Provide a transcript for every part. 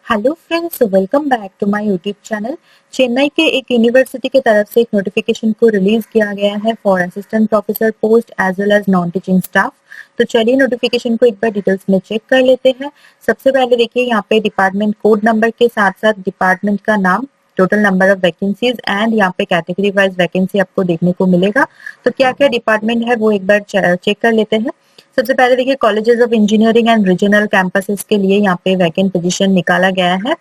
Hello friends, welcome back to my YouTube channel. Chennai के एक university की तरफ से एक नोटिफिकेशन को रिलीज किया गया है for assistant professor post as well as non teaching staff. तो चलिए नोटिफिकेशन को एक बार डिटेल्स में चेक कर लेते हैं। सबसे पहले देखिए यहाँ पे डिपार्टमेंट कोड नंबर के साथ साथ डिपार्टमेंट का नाम, total number of vacancies and यहाँ पे कैटेगरी वाइज वैकेंसी आपको देखने को मिलेगा। तो क्या क्या डिपार्टमेंट है वो एक बार चेक कर लेते हैं। सबसे पहले देखिए colleges of engineering and regional campuses के लिए यहाँ पे वैकेंट पोजीशन निकाला गया है।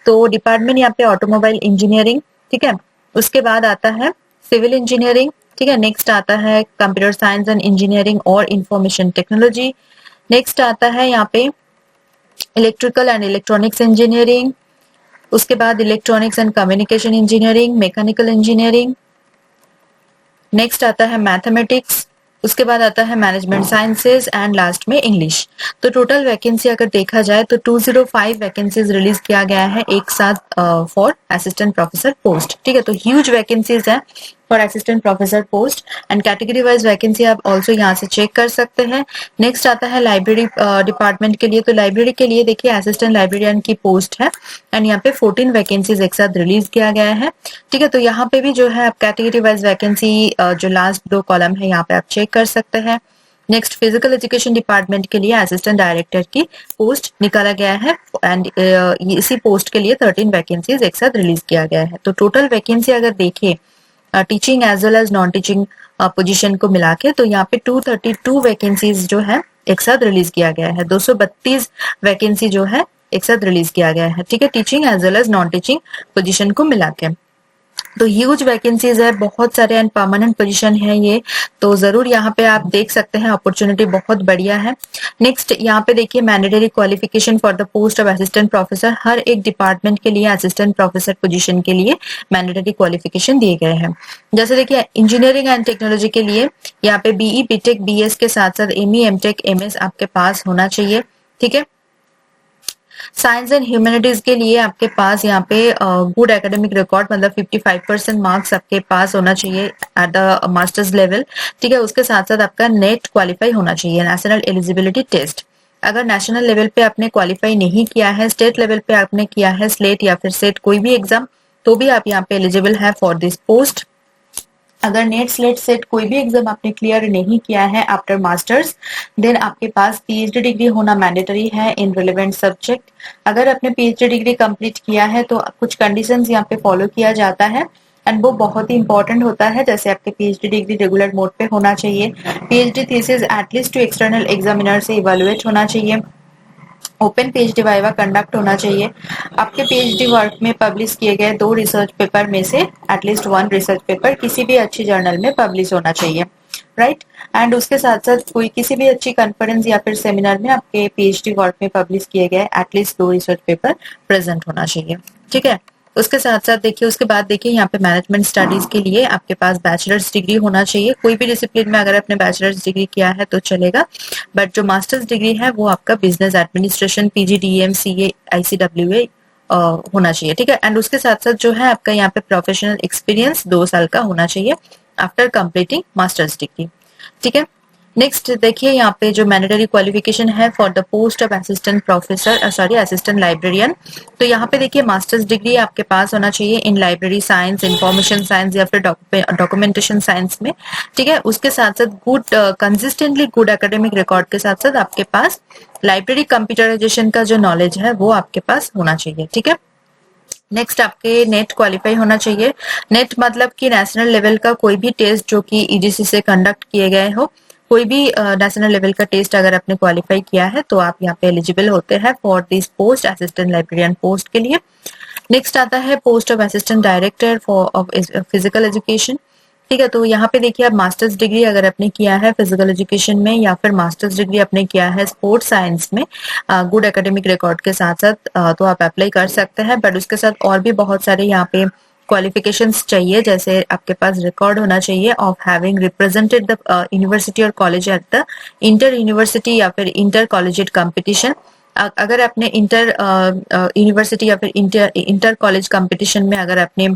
तो डिपार्टमेंट यहाँ पे ऑटोमोबाइल इंजीनियरिंग, ठीक है। उसके बाद आता है सिविल इंजीनियरिंग, ठीक है। नेक्स्ट आता है कंप्यूटर साइंस एंड इंजीनियरिंग और इंफॉर्मेशन टेक्नोलॉजी। नेक्स्ट आता है यहाँ पे इलेक्ट्रिकल एंड इलेक्ट्रॉनिक्स इंजीनियरिंग। उसके बाद electronics and communication engineering, mechanical engineering. Next आता है मैथमेटिक्स। उसके बाद आता है मैनेजमेंट साइंसेज एंड लास्ट में इंग्लिश। तो टोटल वैकेंसी अगर देखा जाए तो 205 वैकेंसीज रिलीज किया गया है एक साथ फॉर असिस्टेंट प्रोफेसर पोस्ट, ठीक है। तो ह्यूज वैकेंसीज है for assistant professor post and category wise vacancy आप ऑल्सो यहाँ से चेक कर सकते हैं। नेक्स्ट आता है लाइब्रेरी डिपार्टमेंट के लिए। तो लाइब्रेरी के लिए देखिए असिस्टेंट लाइब्रेरियन की पोस्ट है एंड यहाँ पे 14 वैकेंसीज एक साथ रिलीज किया गया है, ठीक है। तो यहाँ पे भी जो है आप कैटेगरी वाइज वैकेंसी जो लास्ट दो कॉलम है यहाँ पे आप चेक कर सकते हैं। नेक्स्ट फिजिकल एजुकेशन डिपार्टमेंट के लिए असिस्टेंट डायरेक्टर की पोस्ट निकाला गया है एंड इसी पोस्ट के लिए 13 वैकेंसीज एक साथ रिलीज किया गया है। तो टोटल वैकेंसी अगर देखें teaching as well as non teaching position को मिला के तो यहाँ पे 232 वैकेंसीज जो है एक साथ रिलीज किया गया है। 232 वैकेंसी जो है एक साथ रिलीज किया गया है, ठीक है, teaching as well as non teaching position को मिला के। तो ह्यूज वैकेंसीज है, बहुत सारे एंड परमानेंट पोजीशन है ये। तो जरूर यहाँ पे आप देख सकते हैं, अपॉर्चुनिटी बहुत बढ़िया है। नेक्स्ट यहाँ पे देखिए mandatory qualification for the post of assistant professor. हर एक डिपार्टमेंट के लिए असिस्टेंट प्रोफेसर पोजीशन के लिए मैंडेटरी क्वालिफिकेशन दिए गए हैं। जैसे देखिए इंजीनियरिंग एंड टेक्नोलॉजी के लिए यहाँ पे बीई बीटेक बीएस के साथ साथ एमई एमटेक एमएस आपके पास होना चाहिए, ठीक है। साइंस एंड ह्यूमैनिटीज के लिए आपके पास यहाँ पे गुड एकेडमिक रिकॉर्ड मतलब 55% मार्क्स आपके पास होना चाहिए एट द मास्टर्स लेवल, ठीक है। उसके साथ साथ आपका नेट क्वालिफाई होना चाहिए, नेशनल एलिजिबिलिटी टेस्ट। अगर नेशनल लेवल पे आपने क्वालिफाई नहीं किया है, स्टेट लेवल पे आपने किया है स्लेट या फिर सेट कोई भी एग्जाम, तो भी आप यहाँ पे एलिजिबल है फॉर दिस पोस्ट। अगर नेट स्लेट सेट कोई भी एग्जाम आपने क्लियर नहीं किया है आफ्टर मास्टर्स, देन आपके पास पीएचडी डिग्री होना मैंडेटरी है इन रिलेवेंट सब्जेक्ट। अगर आपने पीएचडी डिग्री कंप्लीट किया है तो कुछ कंडीशंस यहाँ पे फॉलो किया जाता है एंड वो बहुत ही इंपॉर्टेंट होता है। जैसे आपके पीएचडी डिग्री रेगुलर मोड पे होना चाहिए, PhD thesis at least to external examiner से इवेलुएट होना चाहिए, ओपन पीएचडी वाइवा कंडक्ट होना चाहिए, आपके पीएचडी वर्क में पब्लिश किए गए 2 रिसर्च पेपर में से एटलीस्ट 1 रिसर्च पेपर किसी भी अच्छी जर्नल में पब्लिश होना चाहिए, राइट। एंड उसके साथ साथ कोई किसी भी अच्छी कॉन्फ्रेंस या फिर सेमिनार में आपके पीएचडी वर्क में पब्लिश किए गए एटलीस्ट 2 रिसर्च पेपर प्रेजेंट होना चाहिए, ठीक है। उसके साथ साथ देखिए उसके बाद देखिए यहाँ पे मैनेजमेंट स्टडीज के लिए आपके पास बैचलर्स डिग्री होना चाहिए। कोई भी डिसिप्लिन में अगर आपने बैचलर्स डिग्री किया है तो चलेगा, बट जो मास्टर्स डिग्री है वो आपका business administration PGDM CA ICWA होना चाहिए, ठीक है। एंड उसके साथ साथ जो है आपका यहाँ पे प्रोफेशनल एक्सपीरियंस 2 साल का होना चाहिए आफ्टर कंप्लीटिंग मास्टर्स डिग्री, ठीक है। नेक्स्ट देखिए यहाँ पे जो मैंडेटरी क्वालिफिकेशन है for the post of assistant professor assistant librarian. तो यहाँ पे देखिए मास्टर्स डिग्री आपके पास होना चाहिए इन लाइब्रेरी साइंस, इंफॉर्मेशन साइंस या फिर डॉक्यूमेंटेशन साइंस में, ठीक है। उसके साथ साथ good consistently good academic record के साथ साथ आपके पास लाइब्रेरी कंप्यूटराइजेशन का जो नॉलेज है वो आपके पास होना चाहिए, ठीक है। नेक्स्ट आपके नेट क्वालिफाई होना चाहिए। नेट मतलब कि नेशनल लेवल का कोई भी टेस्ट जो कि ईजीसी से कंडक्ट किए गए हो, कोई भी नेशनल लेवल का टेस्ट अगर आपने क्वालिफाई किया है तो आप यहाँ पे एलिजिबल होते हैं for this post assistant librarian post के लिए। नेक्स्ट आता है post of assistant director for physical education, ठीक है। तो यहाँ पे देखिए आप मास्टर्स डिग्री अगर आपने किया है फिजिकल एजुकेशन में या फिर मास्टर्स डिग्री आपने किया है स्पोर्ट्स साइंस में गुड एकेडमिक रिकॉर्ड के साथ साथ तो आप अप्लाई कर सकते हैं। बट उसके साथ और भी बहुत सारे यहाँ पे क्वालिफिकेशंस चाहिए, जैसे आपके पास रिकॉर्ड होना चाहिए of having represented the university और college at the inter university या फिर इंटर कॉलेजिएट कंपटीशन। अगर आपने इंटर यूनिवर्सिटी या फिर इंटर कॉलेज कंपटीशन में अगर आपने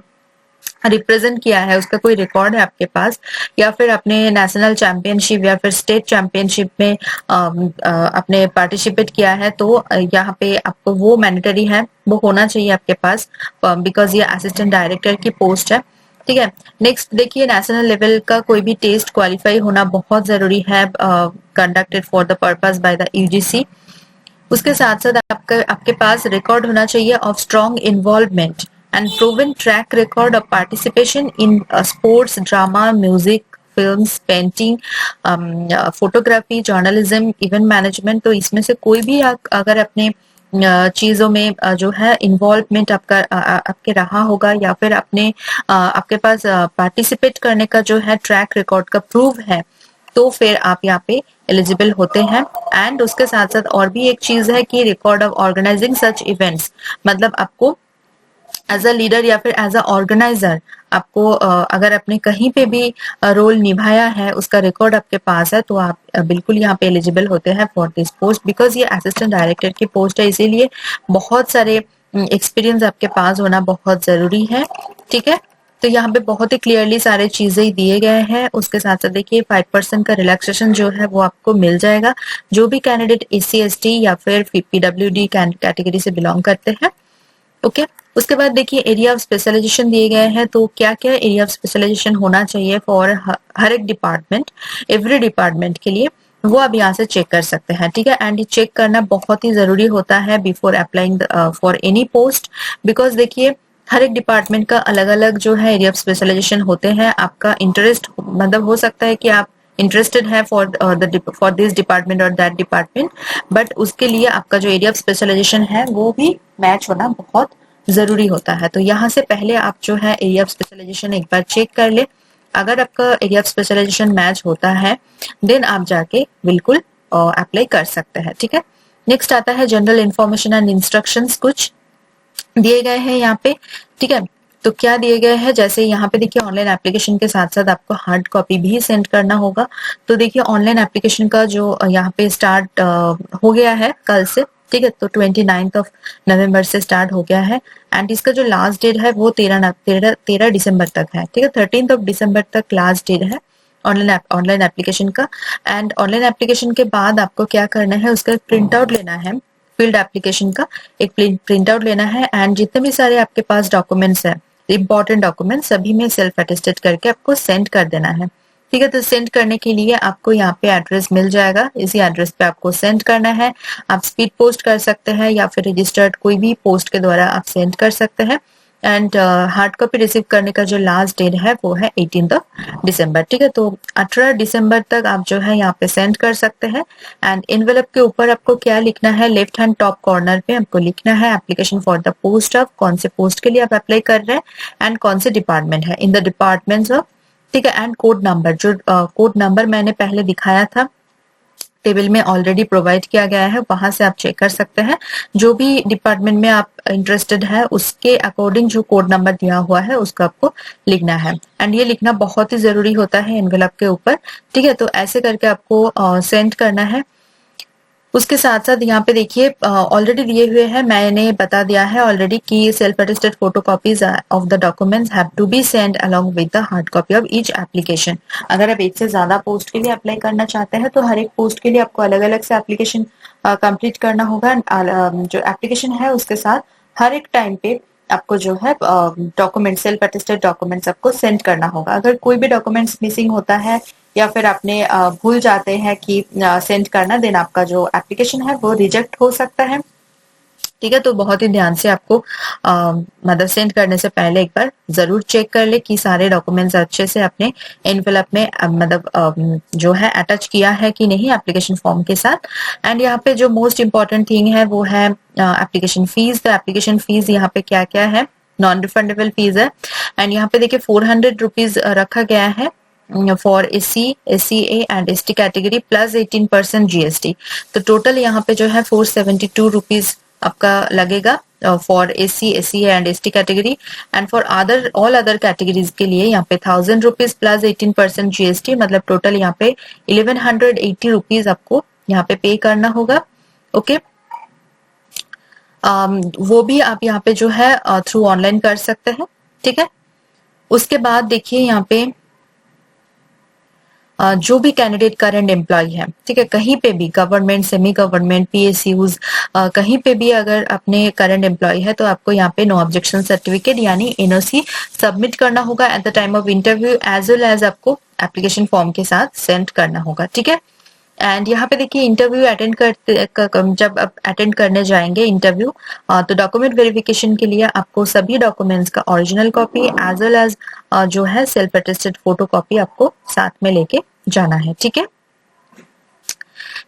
रिप्रेजेंट किया है, उसका कोई रिकॉर्ड है आपके पास, या फिर अपने नेशनल चैंपियनशिप या फिर स्टेट चैंपियनशिप में आपने पार्टिसिपेट किया है, तो यहाँ पे आपको वो मैंडेटरी है, वो होना चाहिए आपके पास, बिकॉज ये असिस्टेंट डायरेक्टर की पोस्ट है। ठीक है। नेक्स्ट देखिए, नेशनल लेवल का कोई भी टेस्ट क्वालिफाई होना बहुत जरूरी है, conducted for the purpose by the UGC. उसके साथ साथ आपके पास रिकॉर्ड होना चाहिए of strong involvement and proven track record of participation in sports, drama, music, films, painting, photography, journalism, event management. तो इसमें से कोई भी अगर अपने चीजों में जो है इन्वॉल्वमेंट आपका आपके रहा होगा, या फिर अपने आपके पास पार्टिसिपेट करने का जो है ट्रैक रिकॉर्ड का प्रूफ है, तो फिर आप यहाँ पे एलिजिबल होते हैं। एंड उसके साथ साथ और भी एक चीज है कि record of organizing such events, मतलब आपको एज अ लीडर या फिर एज अ ऑर्गेनाइजर आपको अगर आपने कहीं पे भी रोल निभाया है, उसका रिकॉर्ड आपके पास है, तो आप बिल्कुल यहाँ पे एलिजिबल होते हैं फॉर दिस पोस्ट, बिकॉज ये असिस्टेंट डायरेक्टर की पोस्ट है, इसीलिए बहुत सारे एक्सपीरियंस आपके पास होना बहुत जरूरी है। ठीक है। तो यहाँ पे बहुत ही क्लियरली सारे चीजें दिए गए हैं। उसके साथ साथ देखिए 5% का रिलैक्सेशन जो है वो आपको मिल जाएगा, जो भी कैंडिडेट SC ST या फिर PWD कैटेगरी से बिलोंग करते हैं। ओके। उसके बाद देखिए एरिया ऑफ स्पेशलाइजेशन दिए गए हैं, तो क्या क्या एरिया ऑफ स्पेशलाइजेशन होना चाहिए फॉर हर एक डिपार्टमेंट, एवरी डिपार्टमेंट के लिए, वो आप यहाँ से चेक कर सकते हैं। ठीक है। एंड ये चेक करना बहुत ही जरूरी होता है before applying for any post, because देखिए हर एक डिपार्टमेंट का अलग अलग जो है एरिया ऑफ स्पेशलाइजेशन होते हैं। आपका इंटरेस्ट मतलब हो सकता है कि आप इंटरेस्टेड है फॉर दिस डिपार्टमेंट और दैट डिपार्टमेंट, बट उसके लिए आपका जो एरिया ऑफ स्पेशलाइजेशन है वो भी मैच होना बहुत जरूरी होता है। तो यहाँ से पहले आप जो है एरिया ऑफ स्पेशलाइजेशन एक बार चेक कर ले। अगर आपका एरिया ऑफ स्पेशलाइजेशन मैच होता है, देन आप जाके बिल्कुल अप्लाई कर सकते हैं। ठीक है। नेक्स्ट आता है जनरल इंफॉर्मेशन एंड इंस्ट्रक्शंस, कुछ दिए गए हैं यहाँ पे। ठीक है। तो क्या दिए गए हैं, जैसे यहाँ पे देखिए ऑनलाइन एप्लीकेशन के साथ साथ आपको हार्ड कॉपी भी सेंड करना होगा। तो देखिए ऑनलाइन एप्लीकेशन का जो यहाँ पे स्टार्ट हो गया है कल से। ठीक है। तो 29 नवंबर से स्टार्ट हो गया है, एंड इसका जो लास्ट डेट है वो 13 दिसंबर तक है। ठीक है। 13 दिसंबर तक लास्ट डेट है ऑनलाइन एप्लीकेशन का। एंड ऑनलाइन एप्लीकेशन के बाद आपको क्या करना है, उसका प्रिंट आउट लेना है, फील्ड एप्लीकेशन का एक प्रिंट आउट लेना है, एंड जितने भी सारे आपके पास डॉक्यूमेंट्स है, इंपॉर्टेंट डॉक्यूमेंट्स, सभी में सेल्फ अटेस्टेड करके आपको सेंड कर देना है। ठीक है। तो सेंड करने के लिए आपको यहाँ पे एड्रेस मिल जाएगा, इसी एड्रेस पे आपको सेंड करना है। आप स्पीड पोस्ट कर सकते हैं या फिर रजिस्टर्ड कोई भी पोस्ट के द्वारा आप सेंड कर सकते हैं। एंड हार्ड कॉपी रिसीव करने का जो लास्ट डेट है वो है 18 दिसंबर। ठीक है। तो 18 दिसंबर तक आप जो है यहाँ पे सेंड कर सकते हैं। एंड इनवेलप के ऊपर आपको क्या लिखना है, लेफ्ट हैंड टॉप कॉर्नर पे आपको लिखना है application for the post of, कौन से पोस्ट के लिए आप अप्लाई कर रहे हैं एंड कौन से डिपार्टमेंट है, इन द डिपार्टमेंट्स ऑफ। ठीक है। एंड कोड नंबर, जो कोड नंबर मैंने पहले दिखाया था, टेबल में ऑलरेडी प्रोवाइड किया गया है, वहां से आप चेक कर सकते हैं। जो भी डिपार्टमेंट में आप इंटरेस्टेड है उसके अकॉर्डिंग जो कोड नंबर दिया हुआ है उसको आपको लिखना है, एंड ये लिखना बहुत ही जरूरी होता है एनवेलप के ऊपर। ठीक है। तो ऐसे करके आपको सेंड करना है। उसके साथ साथ यहाँ पे देखिए ऑलरेडी दिए हुए हैं, मैंने बता दिया है ऑलरेडी कि self attested photocopies of the documents have to be send along with the hard copy of each application. अगर आप एक से ज्यादा पोस्ट के लिए अप्लाई करना चाहते हैं तो हर एक पोस्ट के लिए आपको अलग अलग से एप्लीकेशन कंप्लीट करना होगा। जो एप्लीकेशन है उसके साथ हर एक टाइम पे आपको जो है डॉक्यूमेंट, सेल्फ अटेस्टेड डॉक्यूमेंट्स आपको सेंड करना होगा। अगर कोई भी डॉक्यूमेंट्स मिसिंग होता है या फिर आपने भूल जाते हैं कि सेंड करना, देन आपका जो एप्लीकेशन है वो रिजेक्ट हो सकता है। ठीक है। तो बहुत ही ध्यान से आपको मतलब सेंड करने से पहले एक बार जरूर चेक कर ले कि सारे डॉक्यूमेंट्स अच्छे से अपने एनवेलप में मतलब जो है अटैच किया है कि नहीं एप्लीकेशन फॉर्म के साथ। एंड यहाँ पे जो मोस्ट इम्पोर्टेंट थिंग है वो है एप्लीकेशन फीस। तो एप्लीकेशन फीस यहाँ पे क्या क्या है, नॉन रिफंडेबल फीस है। एंड यहाँ पे देखिए 400 रुपीज रखा गया है for SC SCA and ST category plus 18% GST। तो टोटल यहाँ पे जो है 472 रुपीज आपका लगेगा for SC SCA and ST category. And for all other categories के लिए यहाँ पे 1000 रुपीज प्लस 18% GST, मतलब टोटल यहाँ पे 1180 रुपीज आपको यहाँ पे करना होगा। ओके। वो भी आप यहाँ पे जो है थ्रू ऑनलाइन कर सकते हैं। ठीक है। उसके बाद देखिए यहाँ पे जो भी कैंडिडेट करंट एम्प्लॉय है, ठीक है, कहीं पे भी गवर्नमेंट, सेमी गवर्नमेंट, पीएसयूज, कहीं पे भी अगर अपने करंट एम्प्लॉय है तो आपको यहाँ पे नो ऑब्जेक्शन सर्टिफिकेट यानी एनओसी सबमिट करना होगा at the time of interview, as well as आपको एप्लीकेशन फॉर्म के साथ सेंड करना होगा, ठीक है। एंड यहाँ पे देखिए इंटरव्यू अटेंड करते जब आप अटेंड करने जाएंगे इंटरव्यू, तो डॉक्यूमेंट वेरिफिकेशन के लिए आपको सभी डॉक्यूमेंट्स का original copy as well as जो है सेल्फ अटेस्टेड फोटो कॉपी आपको साथ में लेके जाना है, ठीक है।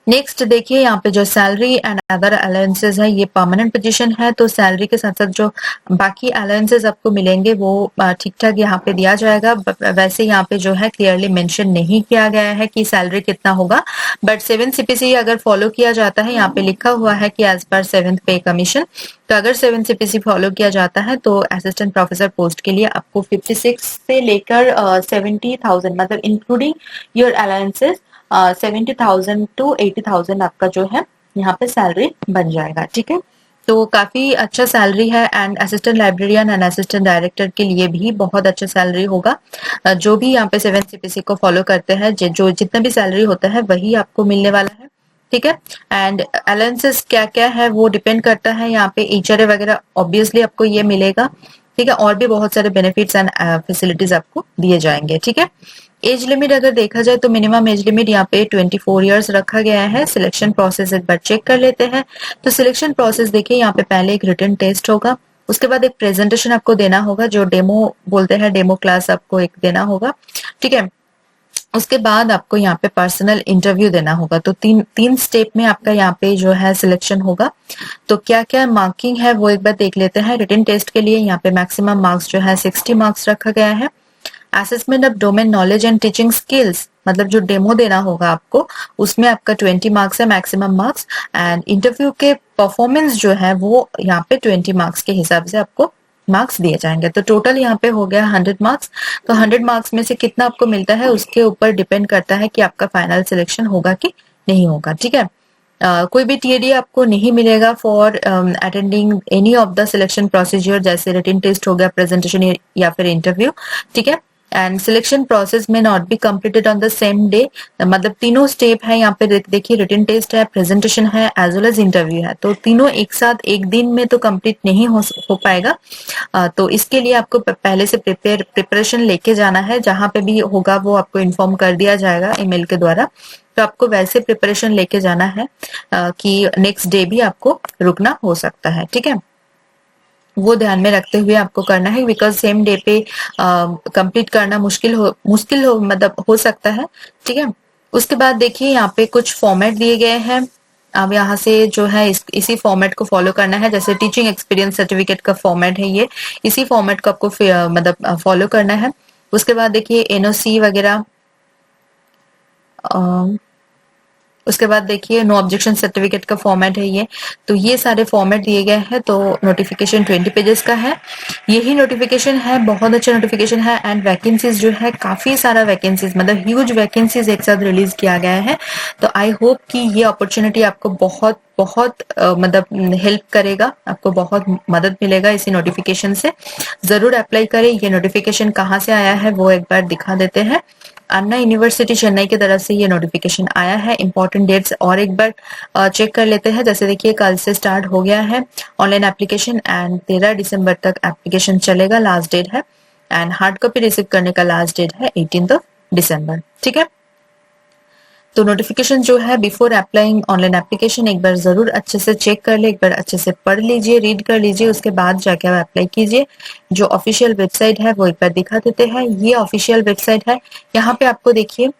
नेक्स्ट देखिए यहाँ पे जो सैलरी एंड अदर अलाउंसेस है, ये परमानेंट पोजीशन है, तो सैलरी के साथ साथ जो बाकी अलाउंसेस आपको मिलेंगे वो ठीक ठाक यहाँ पे दिया जाएगा। वैसे यहाँ पे जो है क्लियरली मेंशन नहीं किया गया है कि सैलरी कितना होगा, बट 7 सीपीसी अगर फॉलो किया जाता है, यहाँ पे लिखा हुआ है कि एज पर 7th पे कमीशन, तो अगर 7 सीपीसी फॉलो किया जाता है तो असिस्टेंट प्रोफेसर पोस्ट के लिए आपको 56 से लेकर 70,000 मतलब इंक्लूडिंग योर अलाउंसेस 70,000 to 80,000 आपका जो है यहाँ पे सैलरी बन जाएगा, ठीक है। तो काफी अच्छा सैलरी है and assistant librarian and assistant director के लिए भी बहुत अच्छा सैलरी होगा। जो भी यहाँ पे 7 सीपीसी को फॉलो करते हैं, जो जितना भी सैलरी होता है वही आपको मिलने वाला है, ठीक है। एंड अलाउंसेस क्या क्या है वो डिपेंड करता है, यहाँ पे एचआरए वगैरह ऑब्वियसली आपको ये मिलेगा, ठीक है, और भी बहुत सारे बेनिफिट्स एंड फैसिलिटीज आपको दिए जाएंगे, ठीक है। एज लिमिट अगर देखा जाए तो मिनिमम एज लिमिट यहाँ पे 24 इयर्स रखा गया है। सिलेक्शन प्रोसेस एक बार चेक कर लेते हैं। तो सिलेक्शन प्रोसेस देखिए, यहाँ पे पहले एक रिटन टेस्ट होगा, उसके बाद एक प्रेजेंटेशन आपको देना होगा, जो डेमो बोलते हैं, डेमो क्लास आपको एक देना होगा, ठीक है। उसके बाद आपको यहाँ पे पर्सनल इंटरव्यू देना होगा। तो तीन स्टेप में आपका यहाँ पे जो है सिलेक्शन होगा। तो क्या क्या मार्किंग है वो एक बार देख लेते हैं। रिटन टेस्ट के लिए यहाँ पे मैक्सिमम मार्क्स जो है 60 मार्क्स रखा गया है। Assessment of domain knowledge and teaching skills, मतलब जो डेमो देना होगा आपको, उसमें आपका 20 मार्क्स है मैक्सिमम मार्क्स। एंड इंटरव्यू के परफॉर्मेंस जो है वो यहाँ पे 20 मार्क्स के हिसाब से आपको मार्क्स दिए जाएंगे। तो टोटल यहाँ पे हो गया 100 मार्क्स। तो 100 मार्क्स में से कितना आपको मिलता है उसके ऊपर डिपेंड करता है कि आपका फाइनल सिलेक्शन होगा कि नहीं होगा, ठीक है। कोई भी टीएडी आपको नहीं मिलेगा for attending any of the selection procedure, जैसे रिटन टेस्ट हो गया, प्रेजेंटेशन या फिर इंटरव्यू, ठीक है। एंड सिलेक्शन प्रोसेस में not be completed on the same day, मतलब तीनों स्टेप है यहाँ पे देखिए, रिटन टेस्ट है, प्रेजेंटेशन है, एज वेल एज इंटरव्यू है, तो तीनों एक साथ एक दिन में तो कंप्लीट नहीं हो पाएगा। तो इसके लिए आपको पहले से प्रिपरेशन लेके जाना है, जहां पे भी होगा वो आपको इन्फॉर्म कर दिया जाएगा ईमेल के द्वारा। तो आपको वैसे प्रिपरेशन लेके जाना है कि नेक्स्ट डे भी आपको रुकना हो सकता है, ठीक है। वो ध्यान में रखते हुए आपको करना है, बिकॉज सेम डे पे कंप्लीट करना मुश्किल हो मतलब हो सकता है, ठीक है। उसके बाद देखिए यहाँ पे कुछ फॉर्मेट दिए गए हैं। अब यहाँ से जो है इसी फॉर्मेट को फॉलो करना है। जैसे टीचिंग एक्सपीरियंस सर्टिफिकेट का फॉर्मेट है ये, इसी फॉर्मेट को आपको मतलब फॉलो करना है। उसके बाद देखिए एनओसी वगैरह, उसके बाद देखिए नो ऑब्जेक्शन सर्टिफिकेट का फॉर्मेट है ये। तो ये सारे फॉर्मेट दिए गए हैं। तो नोटिफिकेशन 20 पेजेस का है। यही नोटिफिकेशन है, बहुत अच्छा नोटिफिकेशन है। एंड वैकेंसीज जो है, काफी सारा वैकेंसीज, मतलब ह्यूज वैकेंसीज एक साथ रिलीज किया गया है। तो आई होप कि ये अपॉर्चुनिटी आपको बहुत बहुत मतलब हेल्प करेगा, आपको बहुत मदद मिलेगा इसी नोटिफिकेशन से। जरूर अप्लाई करें। ये नोटिफिकेशन कहाँ से आया है वो एक बार दिखा देते हैं। अन्ना यूनिवर्सिटी चेन्नई की तरफ से ये नोटिफिकेशन आया है। इंपॉर्टेंट डेट्स और एक बार चेक कर लेते हैं। जैसे देखिए कल से स्टार्ट हो गया है ऑनलाइन एप्लीकेशन एंड 13 दिसंबर तक एप्लीकेशन चलेगा, लास्ट डेट है। एंड हार्ड कॉपी रिसीव करने का लास्ट डेट है 18 दिसंबर, ठीक है। तो नोटिफिकेशन जो है बिफोर अप्लाइंग ऑनलाइन एप्लीकेशन एक बार जरूर अच्छे से चेक कर ले, एक बार अच्छे से पढ़ लीजिए, रीड कर लीजिए, उसके बाद जाके आप अप्लाई कीजिए। जो ऑफिशियल वेबसाइट है वो एक बार दिखा देते हैं। ये ऑफिशियल वेबसाइट है। यहाँ पे आपको देखिए,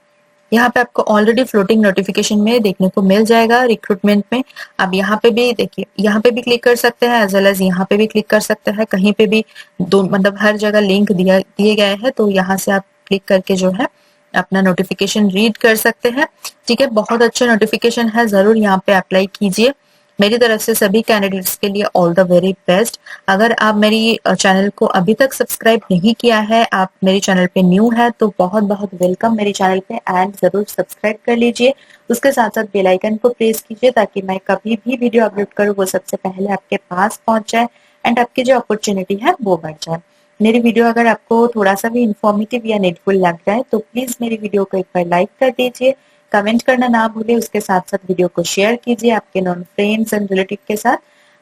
यहाँ पे आपको ऑलरेडी फ्लोटिंग नोटिफिकेशन में देखने को मिल जाएगा रिक्रूटमेंट में। अब यहाँ पे भी देखिए, यहाँ पे भी क्लिक कर सकते हैं, एज वेल एज यहाँ पे भी क्लिक कर सकते हैं। कहीं पे भी दो मतलब हर जगह लिंक दिए गए हैं। तो यहाँ से आप क्लिक करके जो है अपना नोटिफिकेशन रीड कर सकते हैं, ठीक है। बहुत अच्छा नोटिफिकेशन है, जरूर यहाँ पे अप्लाई कीजिए। मेरी तरफ से सभी कैंडिडेट्स के लिए ऑल द वेरी बेस्ट। अगर आप मेरी चैनल को अभी तक सब्सक्राइब नहीं किया है, आप मेरे चैनल पे न्यू है, तो बहुत बहुत वेलकम मेरे चैनल पे, एंड जरूर सब्सक्राइब कर लीजिए। उसके साथ साथ बेल आइकन को प्रेस कीजिए ताकि मैं कभी भी वीडियो अपलोड करूँ वो सबसे पहले आपके पास पहुंच जाए एंड आपकी जो अपॉर्चुनिटी है वो बढ़ जाए। मेरी वीडियो अगर आपको थोड़ा सा भी इंफॉर्मेटिव या नीडफुल लग रहा है तो प्लीज मेरी वीडियो को एक बार लाइक कर दीजिए, कमेंट करना ना भूले, उसके साथ साथ वीडियो को शेयर कीजिए आपके नॉन फ्रेंड्स एंड रिलेटिव के साथ।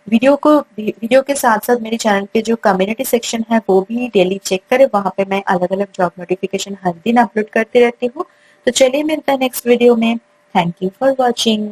वीडियो के साथ साथ मेरे चैनल पे जो कम्युनिटी सेक्शन है वो भी डेली चेक करें, वहां पे मैं अलग अलग जॉब नोटिफिकेशन हर दिन अपलोड करती रहती हूँ। तो चलिए मिलता है नेक्स्ट वीडियो में। Thank you for watching.